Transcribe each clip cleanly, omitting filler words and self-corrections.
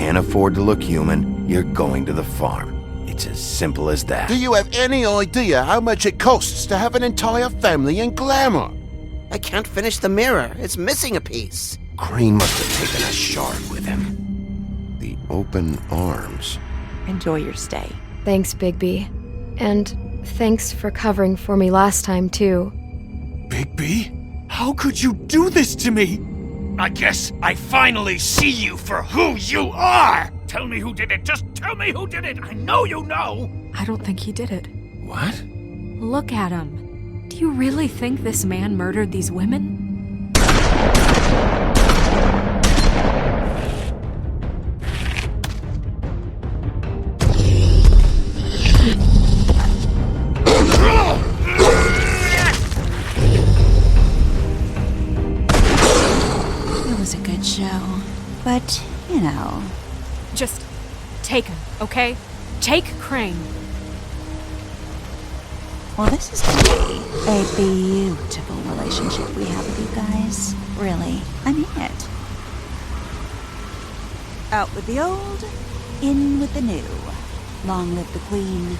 can't afford to look human, you're going to the farm. It's as simple as that. Do you have any idea how much it costs to have an entire family in glamour? I can't finish the mirror. It's missing a piece. Crane must have taken a shard with him. The open arms. Enjoy your stay. Thanks, Bigby. And thanks for covering for me last time, too. Bigby? How could you do this to me? I guess I finally see you for who you are! Tell me who did it! Just tell me who did it! I know you know! I don't think he did it. What? Look at him. Do you really think this man murdered these women? It was a good show, but, you know... Just take him, okay? Take Crane. Well, this is gonna be a beautiful relationship we have with you guys. Really, I mean it. Out with the old, in with the new. Long live the Queen.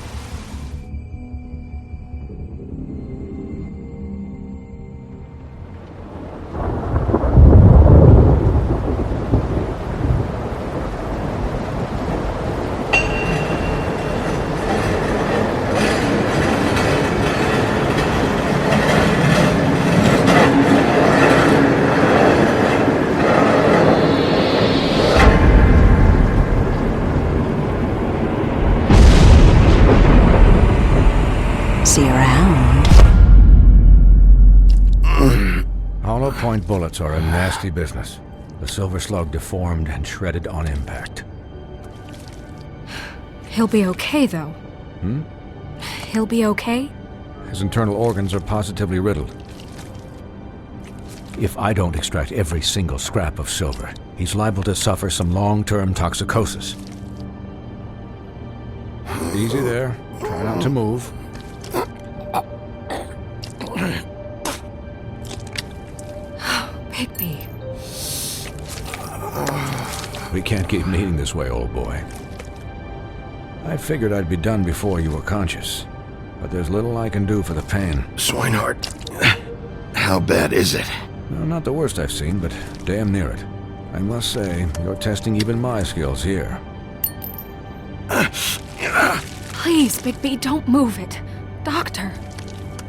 See you around. Hollow point bullets are a nasty business. The silver slug deformed and shredded on impact. He'll be okay, though. He'll be okay? His internal organs are positively riddled. If I don't extract every single scrap of silver, he's liable to suffer some long-term toxicosis. Easy there. Try not to move. Bigby. We can't keep meeting this way, old boy. I figured I'd be done before you were conscious, but there's little I can do for the pain. Swinehart, how bad is it? No, not the worst I've seen, but damn near it. I must say, you're testing even my skills here. Please, Bigby, don't move it. Doctor.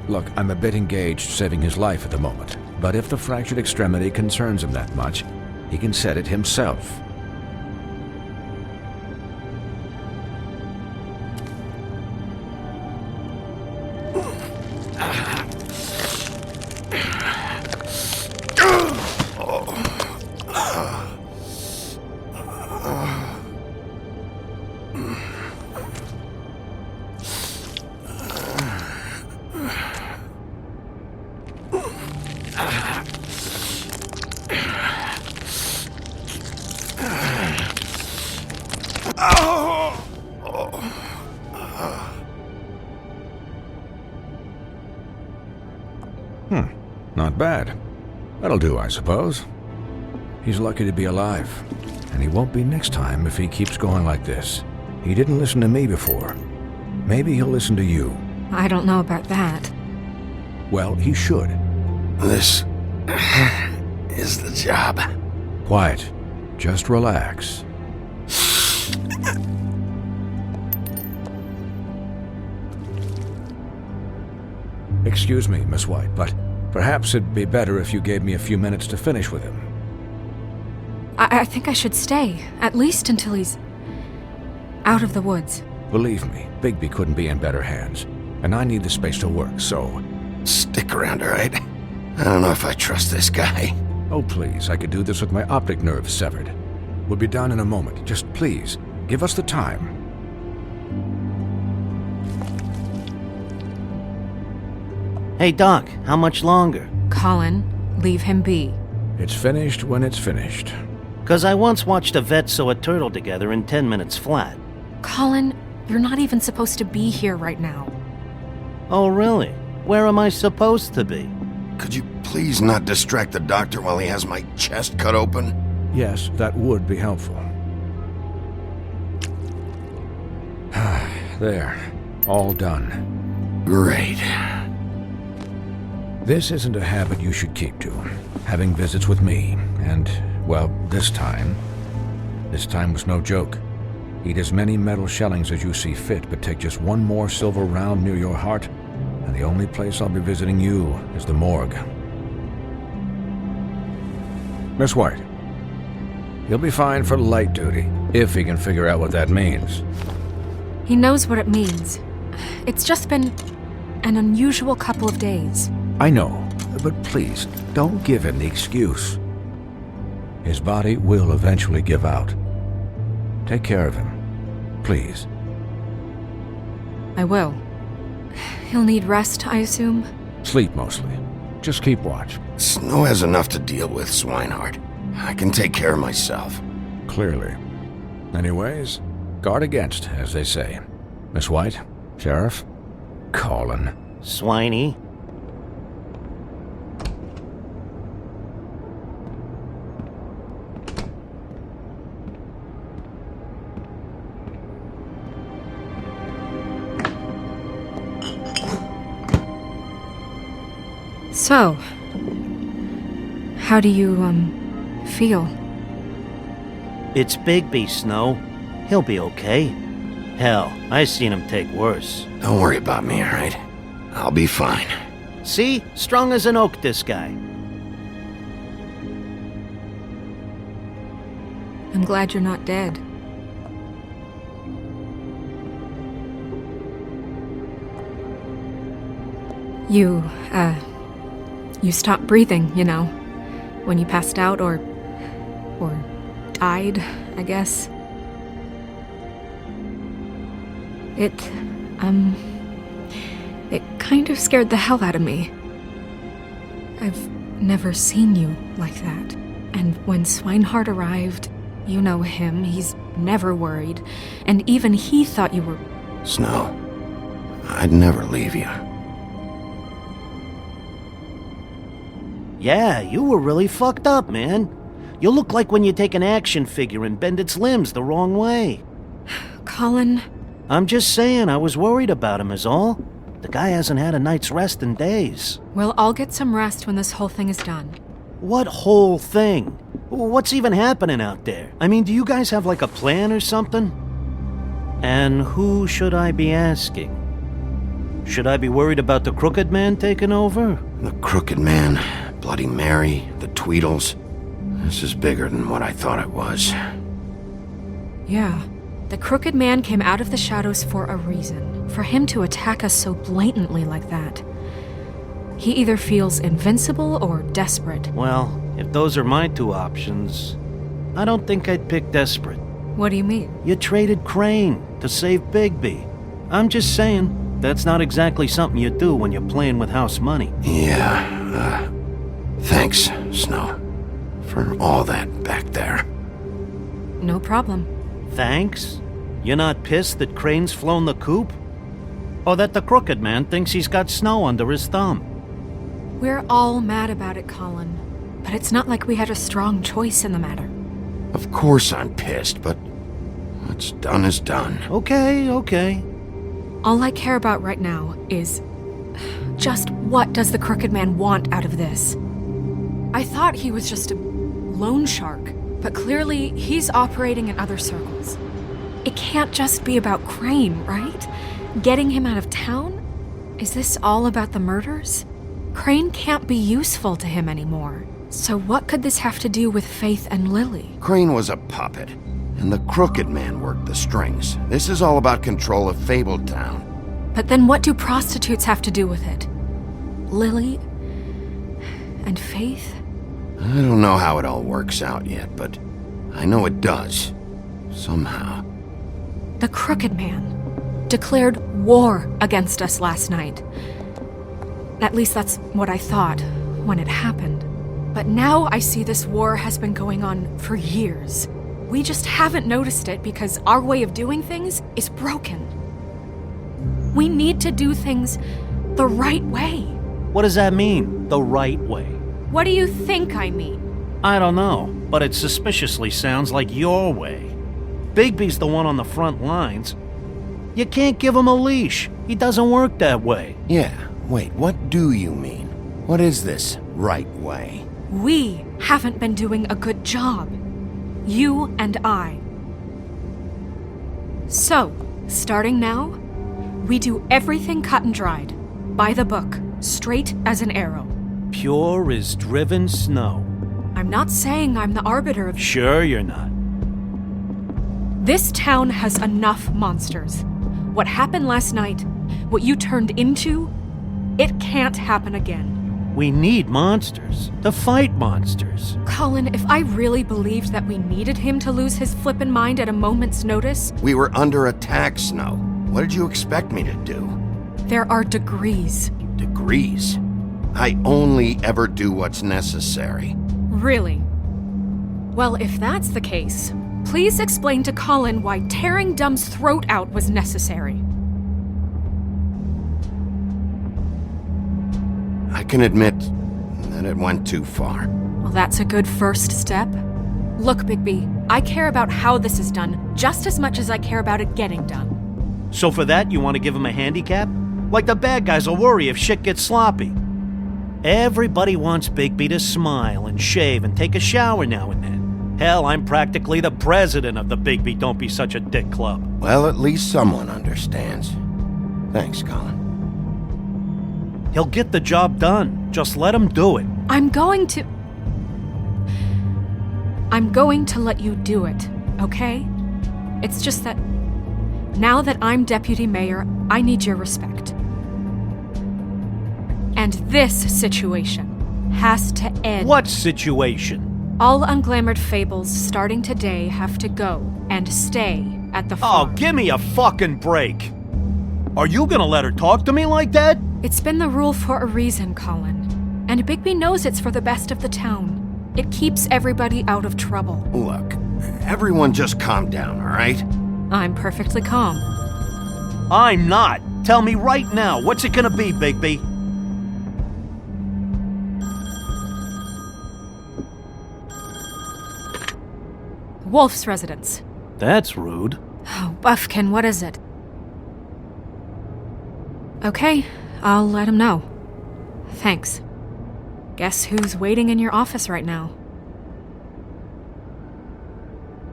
Look, I'm a bit engaged saving his life at the moment, but if the fractured extremity concerns him that much, he can set it himself. Not bad. That'll do, I suppose. He's lucky to be alive, and he won't be next time if he keeps going like this. He didn't listen to me before. Maybe he'll listen to you. I don't know about that. Well, he should. This is the job. Quiet. Just relax. Excuse me, Miss White, but perhaps it'd be better if you gave me a few minutes to finish with him. I think I should stay, at least until he's out of the woods. Believe me, Bigby couldn't be in better hands, and I need the space to work, so... Stick around, all right? I don't know if I trust this guy. Oh, please, I could do this with my optic nerve severed. We'll be done in a moment. Just please, give us the time. Hey, Doc, how much longer? Colin, leave him be. It's finished when it's finished. 'Cause I once watched a vet sew a turtle together in 10 minutes flat. Colin, you're not even supposed to be here right now. Oh, really? Where am I supposed to be? Could you please not distract the doctor while he has my chest cut open? Yes, that would be helpful. There. All done. Great. This isn't a habit you should keep to. Having visits with me, and, well, this time was no joke. Eat as many metal shellings as you see fit, but take just one more silver round near your heart, and the only place I'll be visiting you is the morgue. Miss White, he'll be fine for light duty, if he can figure out what that means. He knows what it means. It's just been an unusual couple of days. I know, but please, don't give him the excuse. His body will eventually give out. Take care of him, please. I will. He'll need rest, I assume? Sleep mostly. Just keep watch. Snow has enough to deal with, Swinehart. I can take care of myself. Clearly. Anyways, guard against, as they say. Miss White, Sheriff, Colin. Swiney. So, how do you, feel? It's Bigby, Snow. He'll be okay. Hell, I seen him take worse. Don't worry about me, alright? I'll be fine. See? Strong as an oak, this guy. I'm glad you're not dead. You stopped breathing, you know, when you passed out or died, I guess. It kind of scared the hell out of me. I've never seen you like that. And when Swinehart arrived, you know him, he's never worried. And even he thought you were... Snow, I'd never leave you. Yeah, you were really fucked up, man. You look like when you take an action figure and bend its limbs the wrong way. Colin... I'm just saying, I was worried about him is all. The guy hasn't had a night's rest in days. We'll all get some rest when this whole thing is done. What whole thing? What's even happening out there? I mean, do you guys have like a plan or something? And who should I be asking? Should I be worried about the Crooked Man taking over? The Crooked Man, Bloody Mary, the Tweedles. This is bigger than what I thought it was. Yeah. The Crooked Man came out of the shadows for a reason. For him to attack us so blatantly like that. He either feels invincible or desperate. Well, if those are my two options, I don't think I'd pick desperate. What do you mean? You traded Crane to save Bigby. I'm just saying, that's not exactly something you do when you're playing with house money. Yeah, thanks, Snow, for all that back there. No problem. Thanks? You're not pissed that Crane's flown the coop? Or that the Crooked Man thinks he's got Snow under his thumb? We're all mad about it, Colin. But it's not like we had a strong choice in the matter. Of course I'm pissed, but what's done is done. Okay. All I care about right now is... just what does the Crooked Man want out of this? I thought he was just a loan shark, but clearly he's operating in other circles. It can't just be about Crane, right? Getting him out of town? Is this all about the murders? Crane can't be useful to him anymore. So what could this have to do with Faith and Lily? Crane was a puppet, and the Crooked Man worked the strings. This is all about control of Fabletown. But then what do prostitutes have to do with it? Lily? And Faith? I don't know how it all works out yet, but I know it does. Somehow. The Crooked Man declared war against us last night. At least that's what I thought when it happened. But now I see this war has been going on for years. We just haven't noticed it because our way of doing things is broken. We need to do things the right way. What does that mean, the right way? What do you think I mean? I don't know, but it suspiciously sounds like your way. Bigby's the one on the front lines. You can't give him a leash. He doesn't work that way. Yeah, wait, what do you mean? What is this right way? We haven't been doing a good job. You and I. So, starting now, we do everything cut and dried. By the book, straight as an arrow. Pure as driven snow. I'm not saying I'm the arbiter of... Sure you're not. This town has enough monsters. What happened last night, what you turned into, it can't happen again. We need monsters. To fight monsters. Colin, if I really believed that we needed him to lose his flippin' mind at a moment's notice... We were under attack, Snow. What did you expect me to do? There are degrees. Degrees? I only ever do what's necessary. Really? Well, if that's the case, please explain to Colin why tearing Dumb's throat out was necessary. I can admit that it went too far. Well, that's a good first step. Look, Bigby, I care about how this is done just as much as I care about it getting done. So for that, you want to give him a handicap? Like the bad guys will worry if shit gets sloppy. Everybody wants Bigby to smile and shave and take a shower now and then. Hell, I'm practically the president of the Bigby Don't Be Such a Dick Club. Well, at least someone understands. Thanks, Colin. He'll get the job done. Just let him do it. I'm going to let you do it, okay? It's just that now that I'm deputy mayor, I need your respect. And this situation has to end. What situation? All unglamored fables starting today have to go and stay at the farm. Oh, give me a fucking break. Are you gonna let her talk to me like that? It's been the rule for a reason, Colin. And Bigby knows it's for the best of the town. It keeps everybody out of trouble. Look, everyone just calm down, all right? I'm perfectly calm. I'm not. Tell me right now, what's it gonna be, Bigby? Wolf's residence. That's rude. Oh, Buffkin, what is it? Okay, I'll let him know. Thanks. Guess who's waiting in your office right now?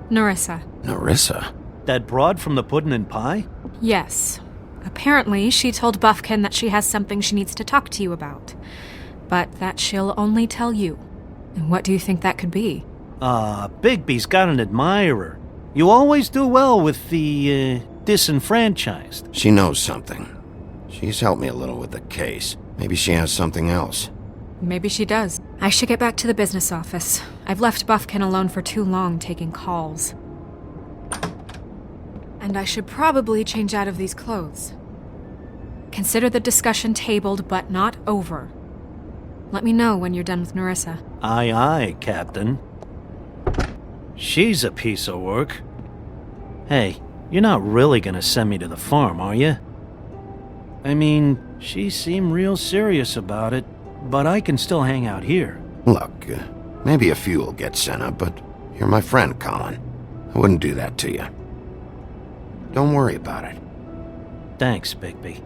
Nerissa. Nerissa? That broad from the Puddin' and Pie? Yes. Apparently, she told Buffkin that she has something she needs to talk to you about. But that she'll only tell you. And what do you think that could be? Bigby's got an admirer. You always do well with the, disenfranchised. She knows something. She's helped me a little with the case. Maybe she has something else. Maybe she does. I should get back to the business office. I've left Buffkin alone for too long taking calls. And I should probably change out of these clothes. Consider the discussion tabled but not over. Let me know when you're done with Nerissa. Aye, aye, Captain. She's a piece of work. Hey, you're not really gonna send me to the farm, are you? I mean, she seemed real serious about it, but I can still hang out here. Look, maybe a few will get sent up, but you're my friend, Colin. I wouldn't do that to you. Don't worry about it. Thanks, Bigby.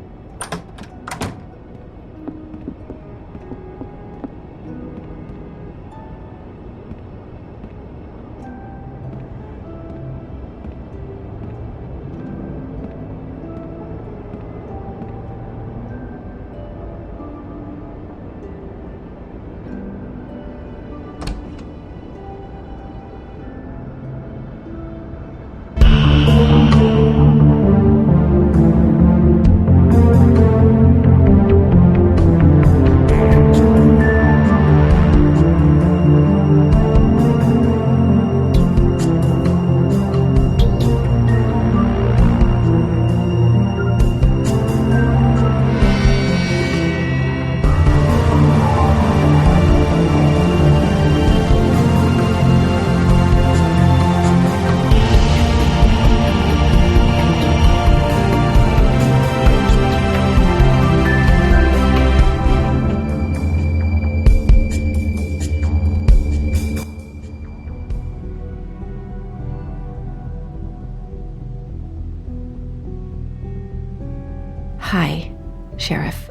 Hi, Sheriff.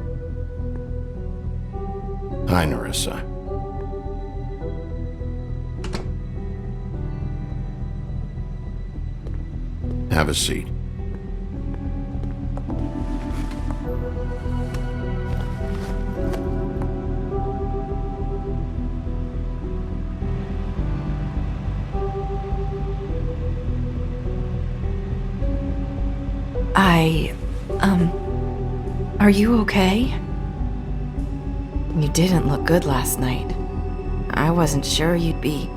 Hi, Nerissa. Have a seat. Are you okay? You didn't look good last night. I wasn't sure you'd be,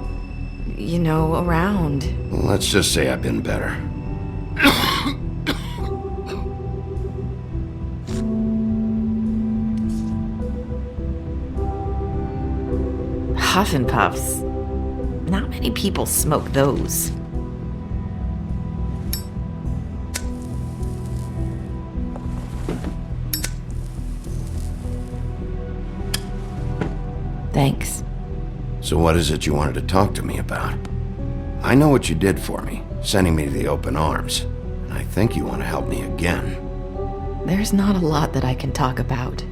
around. Let's just say I've been better. Huff and Puffs. Not many people smoke those. Thanks. So what is it you wanted to talk to me about? I know what you did for me, sending me to the open arms. And I think you want to help me again. There's not a lot that I can talk about.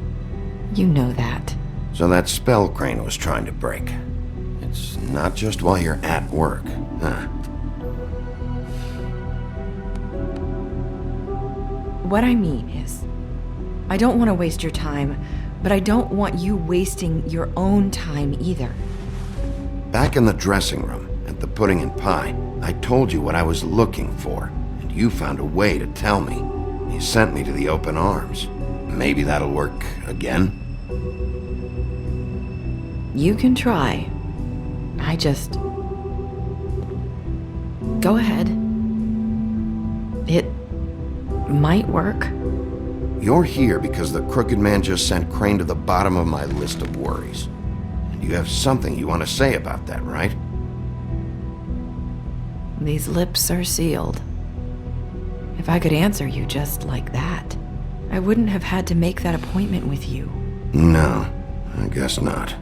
You know that. So that spell Crane was trying to break. It's not just while you're at work, huh? What I mean is, I don't want to waste your time, but I don't want you wasting your own time either. Back in the dressing room, at the pudding and pie, I told you what I was looking for, and you found a way to tell me. You sent me to the open arms. Maybe that'll work again? You can try. I just... Go ahead. It might work. You're here because the crooked man just sent Crane to the bottom of my list of worries. And you have something you want to say about that, right? These lips are sealed. If I could answer you just like that, I wouldn't have had to make that appointment with you. No, I guess not.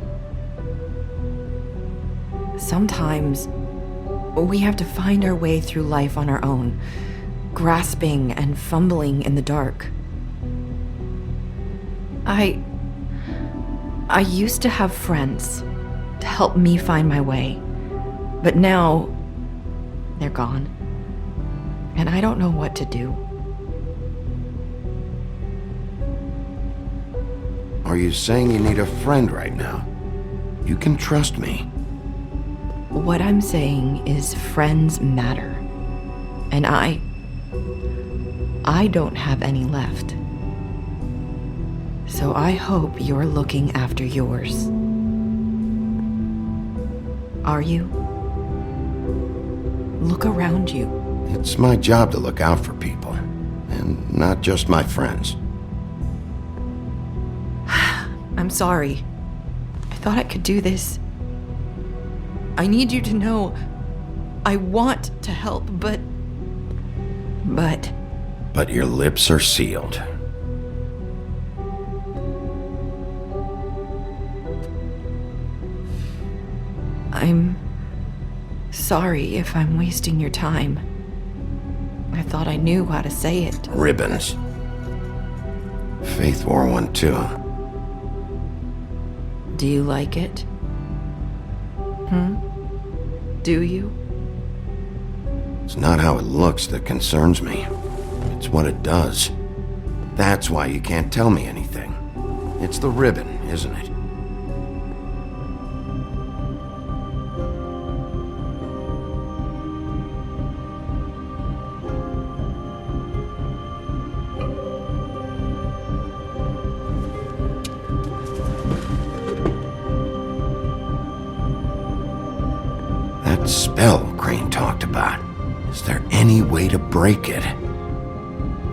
Sometimes we have to find our way through life on our own, grasping and fumbling in the dark. I used to have friends to help me find my way, but now they're gone, and I don't know what to do. Are you saying you need a friend right now? You can trust me. What I'm saying is friends matter, and I don't have any left. So I hope you're looking after yours. Are you? Look around you. It's my job to look out for people, and not just my friends. I'm sorry. I thought I could do this. I need you to know I want to help, but... But your lips are sealed. I'm sorry if I'm wasting your time. I thought I knew how to say it. Ribbons. Faith wore one too. Do you like it? Do you? It's not how it looks that concerns me. It's what it does. That's why you can't tell me anything. It's the ribbon, isn't it? That spell Crane talked about. Is there any way to break it?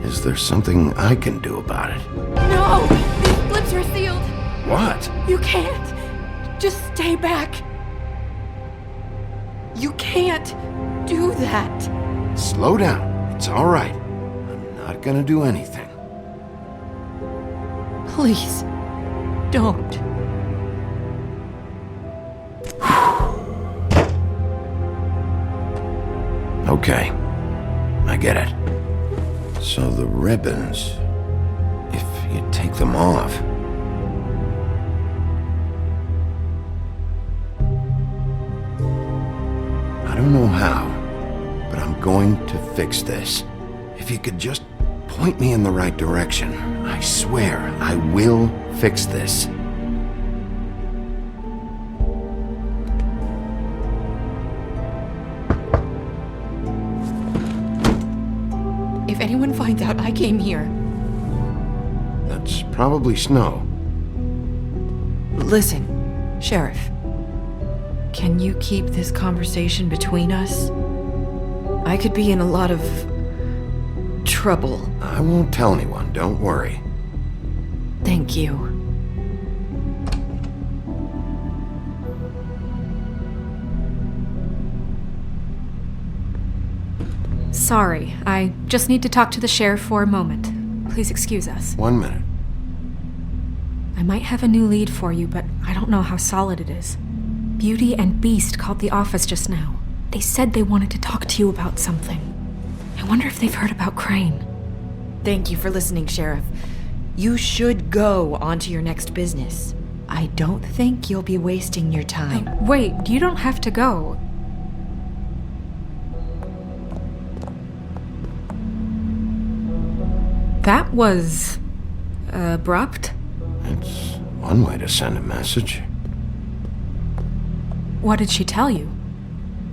Is there something I can do about it? No! These lips are sealed! What? You can't! Just stay back! You can't do that! Slow down. It's all right. I'm not gonna do anything. Please, don't. Okay. I get it. So the ribbons... you take them off. I don't know how, but I'm going to fix this. If you could just point me in the right direction, I swear I will fix this. If anyone finds out I came here... That's probably Snow. Listen, Sheriff. Can you keep this conversation between us? I could be in a lot of... trouble. I won't tell anyone, don't worry. Thank you. Sorry, I just need to talk to the sheriff for a moment. Please excuse us. 1 minute. I might have a new lead for you, but I don't know how solid it is. Beauty and Beast called the office just now. They said they wanted to talk to you about something. I wonder if they've heard about Crane. Thank you for listening, Sheriff. You should go on to your next business. I don't think you'll be wasting your time. Wait, you don't have to go. That was... abrupt? It's one way to send a message. What did she tell you?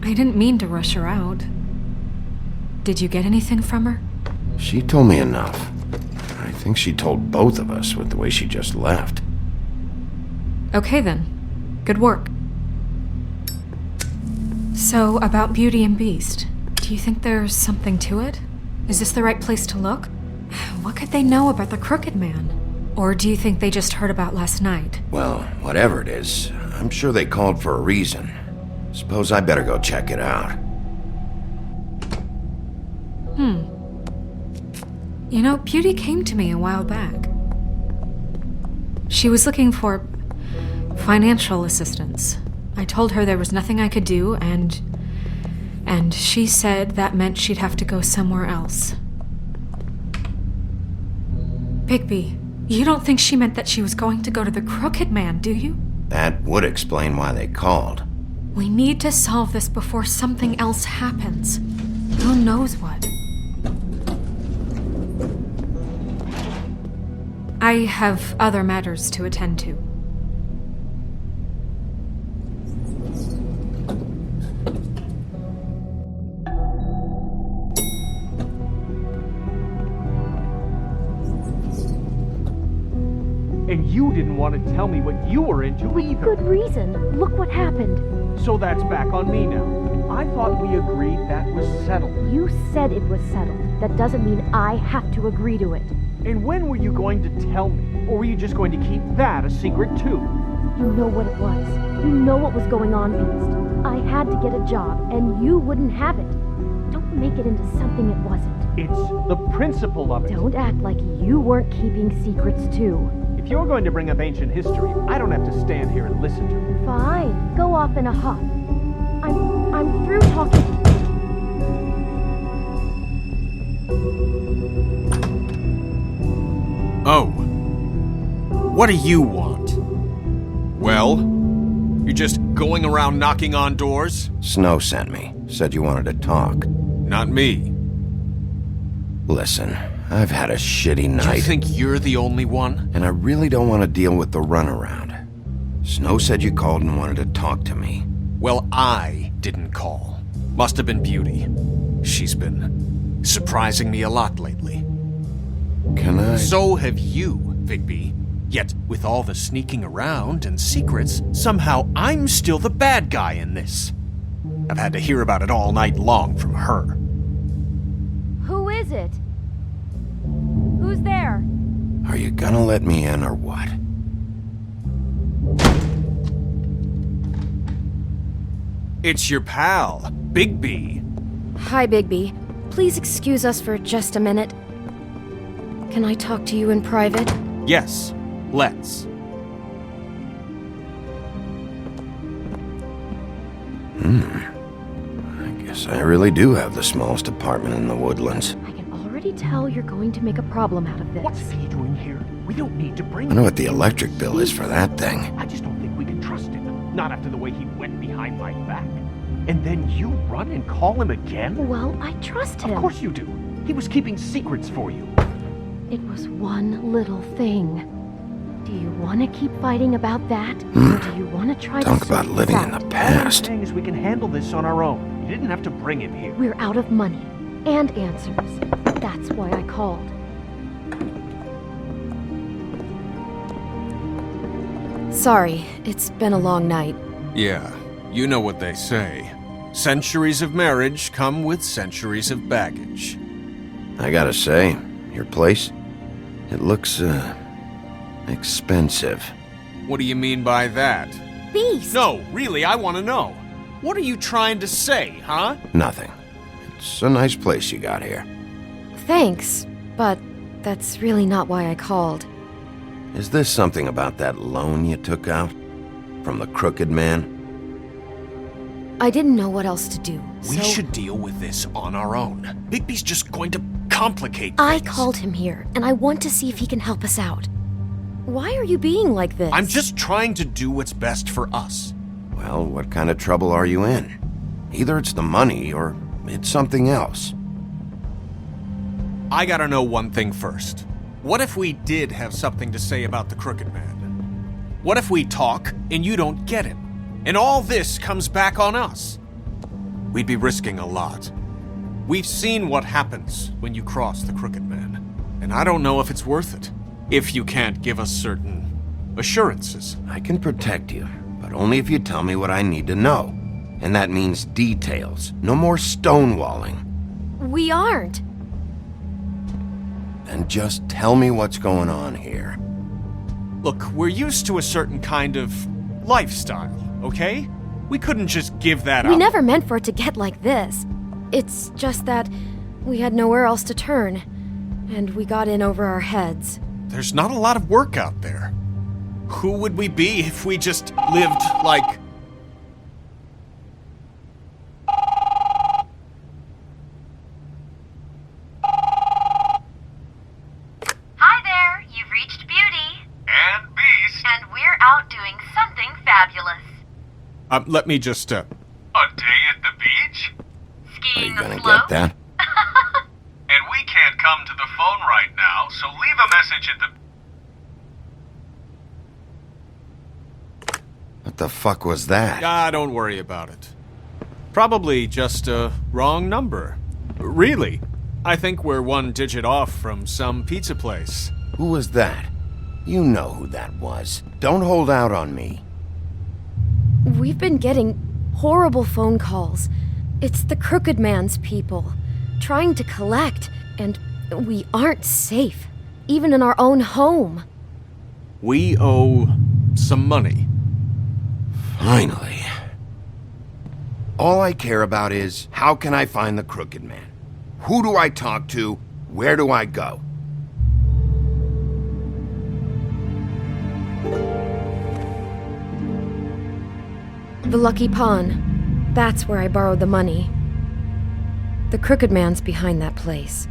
I didn't mean to rush her out. Did you get anything from her? She told me enough. I think she told both of us with the way she just left. Okay then. Good work. So, about Beauty and Beast, do you think there's something to it? Is this the right place to look? What could they know about the Crooked Man? Or do you think they just heard about last night? Well, whatever it is, I'm sure they called for a reason. Suppose I better go check it out. You know, Beauty came to me a while back. She was looking for financial assistance. I told her there was nothing I could do, and she said that meant she'd have to go somewhere else. Bigby, you don't think she meant that she was going to go to the Crooked Man, do you? That would explain why they called. We need to solve this before something else happens. Who knows what? I have other matters to attend to. And you didn't want to tell me what you were into either. Good reason. Look what happened. So that's back on me now. I thought we agreed that was settled. You said it was settled. That doesn't mean I have to agree to it. And when were you going to tell me? Or were you just going to keep that a secret too? You know what it was. You know what was going on, Beast. I had to get a job, and you wouldn't have it. Don't make it into something it wasn't. It's the principle of it. Don't act like you weren't keeping secrets too. If you're going to bring up ancient history, I don't have to stand here and listen to it. Fine. Go off in a huff. I'm through talking. Oh. What do you want? Well? You're just going around knocking on doors? Snow sent me. Said you wanted to talk. Not me. Listen, I've had a shitty night. You think you're the only one? And I really don't want to deal with the runaround. Snow said you called and wanted to talk to me. Well, I didn't call. Must have been Beauty. She's been surprising me a lot lately. Can I... So have you, Bigby. Yet, with all the sneaking around and secrets, somehow I'm still the bad guy in this. I've had to hear about it all night long from her. Who is it? Who's there? Are you gonna let me in or what? It's your pal, Bigby. Hi, Bigby. Please excuse us for just a minute. Can I talk to you in private? Yes, let's. I guess I really do have the smallest apartment in the Woodlands. I can already already tell you're going to make a problem out of this. What's he doing here? We don't need to bring I know what the electric bill is for that thing. I just don't think we can trust him. Not after the way he went behind my back. And then you run and call him again? Well, I trust him. Of course you do. He was keeping secrets for you. It was one little thing. Do you want to keep fighting about that? Or do you want to try Talk to about sort living this in the out? All I'm past. saying is we can handle this on our own. You didn't have to bring him here. We're out of money and answers. That's why I called. Sorry, it's been a long night. Yeah, you know what they say. Centuries of marriage come with centuries of baggage. I gotta say, your place, it looks, expensive. What do you mean by that? Beast! No, really, I want to know. What are you trying to say, huh? Nothing. It's a nice place you got here. Thanks, but that's really not why I called. Is this something about that loan you took out? From the crooked man? I didn't know what else to do, We so should deal with this on our own. Bigby's just going to complicate I things. called him here, and I want to see if he can help us out. Why are you being like this? I'm just trying to do what's best for us. Well, what kind of trouble are you in? Either it's the money or it's something else. I gotta know one thing first. What if we did have something to say about the Crooked Man? What if we talk and you don't get him? And all this comes back on us? We'd be risking a lot. We've seen what happens when you cross the Crooked Man, and I don't know if it's worth it. If you can't give us certain assurances. I can protect you, but only if you tell me what I need to know. And that means details. No more stonewalling. We aren't. Then just tell me what's going on here. Look, we're used to a certain kind of lifestyle, okay? We couldn't just give that up. We never meant for it to get like this. It's just that we had nowhere else to turn, and we got in over our heads. There's not a lot of work out there. Who would we be if we just lived like... Hi there, you've reached Beauty. And Beast. And we're out doing something fabulous. let me just, A day at the beach? Are Skiing you the gonna slope. get that? And we can't come to the phone right now, so leave a message at the... What the fuck was that? don't worry about it. Probably just a wrong number. Really, I think we're one digit off from some pizza place. Who was that? You know who that was. Don't hold out on me. We've been getting horrible phone calls. It's the Crooked Man's people, trying to collect, and we aren't safe, even in our own home. We owe some money. Finally. All I care about is, how can I find the Crooked Man? Who do I talk to? Where do I go? The Lucky Pawn. That's where I borrowed the money. The Crooked Man's behind that place.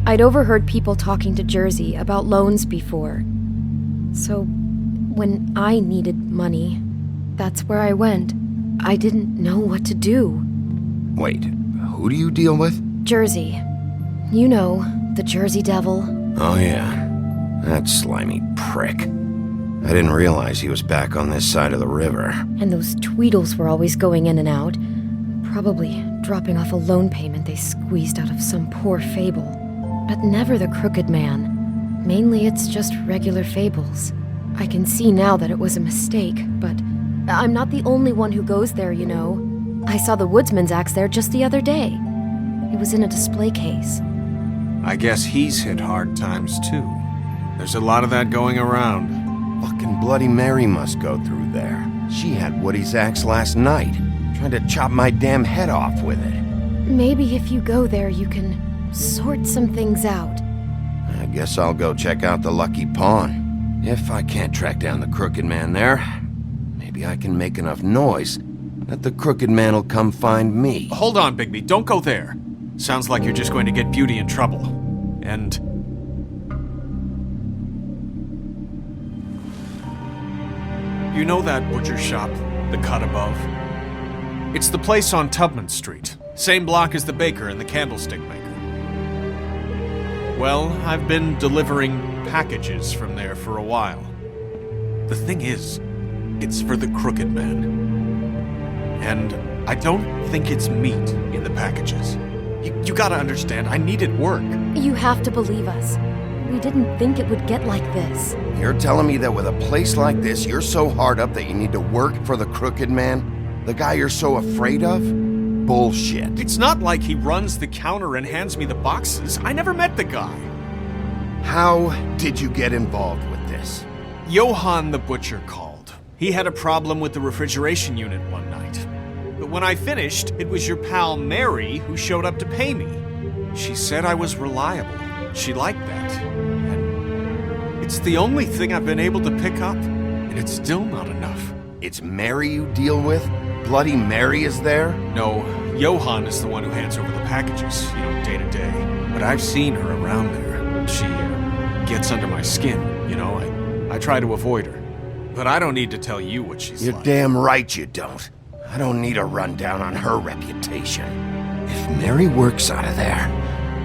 I'd overheard people talking to Jersey about loans before. So, when I needed money, that's where I went. I didn't know what to do. Wait, who do you deal with? Jersey. You know, the Jersey Devil. Oh yeah, that slimy prick. I didn't realize he was back on this side of the river. And those Tweedles were always going in and out. Probably dropping off a loan payment they squeezed out of some poor fable. But never the Crooked Man. Mainly it's just regular fables. I can see now that it was a mistake, but I'm not the only one who goes there, you know. I saw the Woodsman's axe there just the other day. It was in a display case. I guess he's hit hard times too. There's a lot of that going around. Fucking Bloody Mary must go through there. She had Woody's axe last night, trying to chop my damn head off with it. Maybe if you go there, you can sort some things out. I guess I'll go check out the Lucky Pawn. If I can't track down the Crooked Man there, maybe I can make enough noise that the Crooked Man'll come find me. Hold on, Bigby, don't go there. Sounds like you're just going to get Beauty in trouble. and... You know that butcher shop, the cut above? It's the place on Tubman Street, same block as the baker and the candlestick maker. Well, I've been delivering packages from there for a while. The thing is, it's for the Crooked Man. And I don't think it's meat in the packages. You gotta understand, I needed work. You have to believe us. We didn't think it would get like this. You're telling me that with a place like this, you're so hard up that you need to work for the Crooked Man? The guy you're so afraid of? Bullshit. It's not like he runs the counter and hands me the boxes. I never met the guy. How did you get involved with this? Johann the butcher called. He had a problem with the refrigeration unit one night. But when I finished, it was your pal Mary who showed up to pay me. She said I was reliable. She liked that. And it's the only thing I've been able to pick up, and it's still not enough. It's Mary you deal with? Bloody Mary is there? No, Johann is the one who hands over the packages, day to day. But I've seen her around there. She gets under my skin, I try to avoid her. But I don't need to tell you what she's like. You're damn right you don't. I don't need a rundown on her reputation. If Mary works out of there,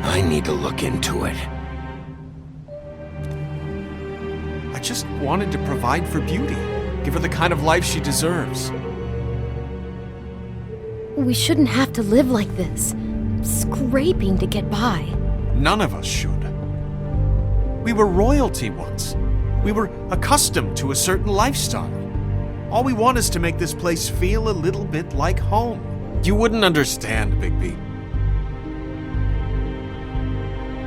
I need to look into it. I just wanted to provide for Beauty. Give her the kind of life she deserves. We shouldn't have to live like this, scraping to get by. None of us should. We were royalty once. We were accustomed to a certain lifestyle. All we want is to make this place feel a little bit like home. You wouldn't understand, Bigby.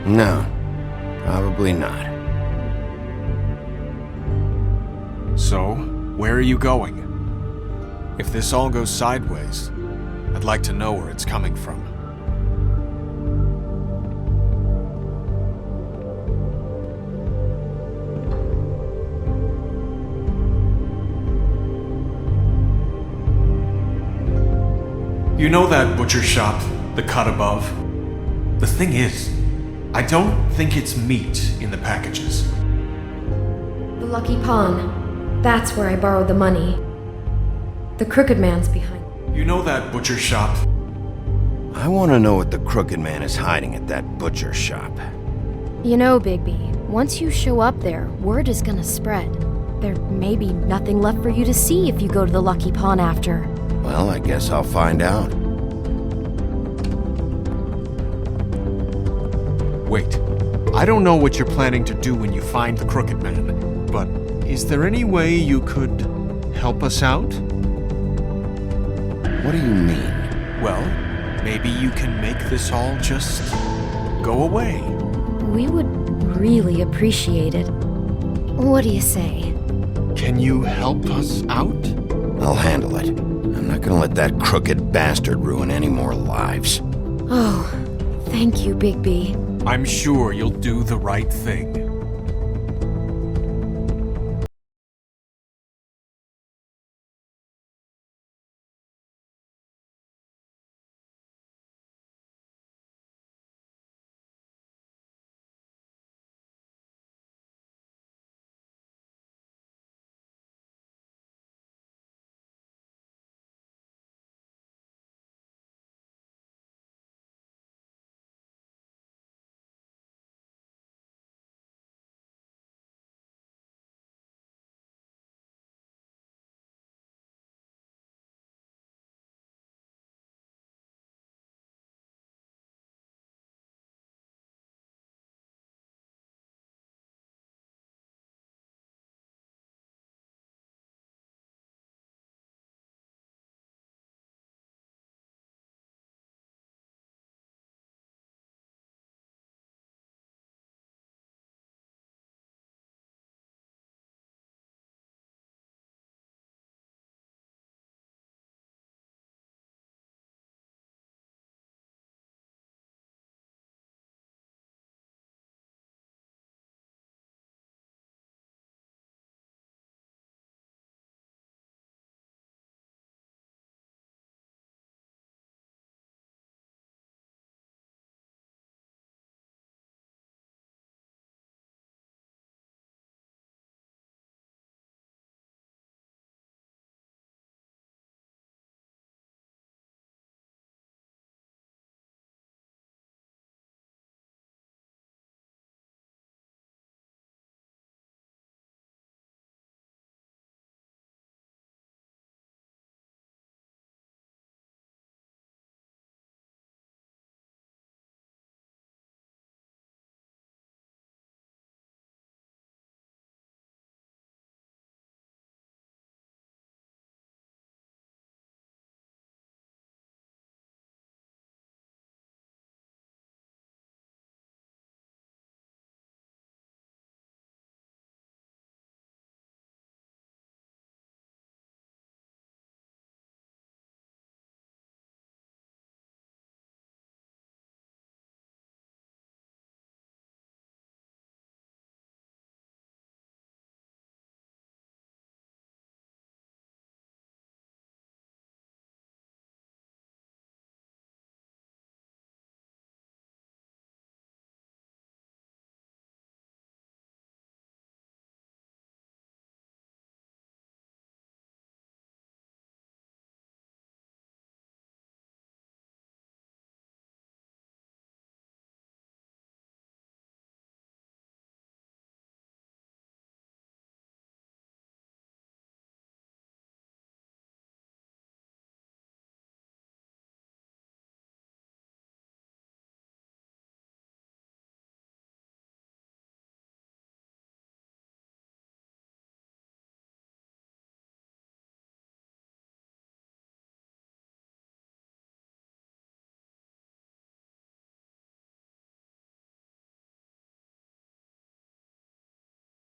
No, probably not. So, where are you going? If this all goes sideways, I'd like to know where it's coming from. You know that butcher shop, the cut above? The thing is, I don't think it's meat in the packages. The Lucky Pawn. That's where I borrowed the money. The Crooked Man's behind. You know that butcher shop? I want to know what the Crooked Man is hiding at that butcher shop. You know, Bigby, once you show up there, word is gonna spread. There may be nothing left for you to see if you go to the Lucky Pawn after. Well, I guess I'll find out. Wait, I don't know what you're planning to do when you find the Crooked Man, but is there any way you could help us out? What do you mean? Well, maybe you can make this all just go away. We would really appreciate it. What do you say? Can you help us out? I'll handle it. I'm not gonna let that crooked bastard ruin any more lives. Oh, thank you, Bigby. I'm sure you'll do the right thing.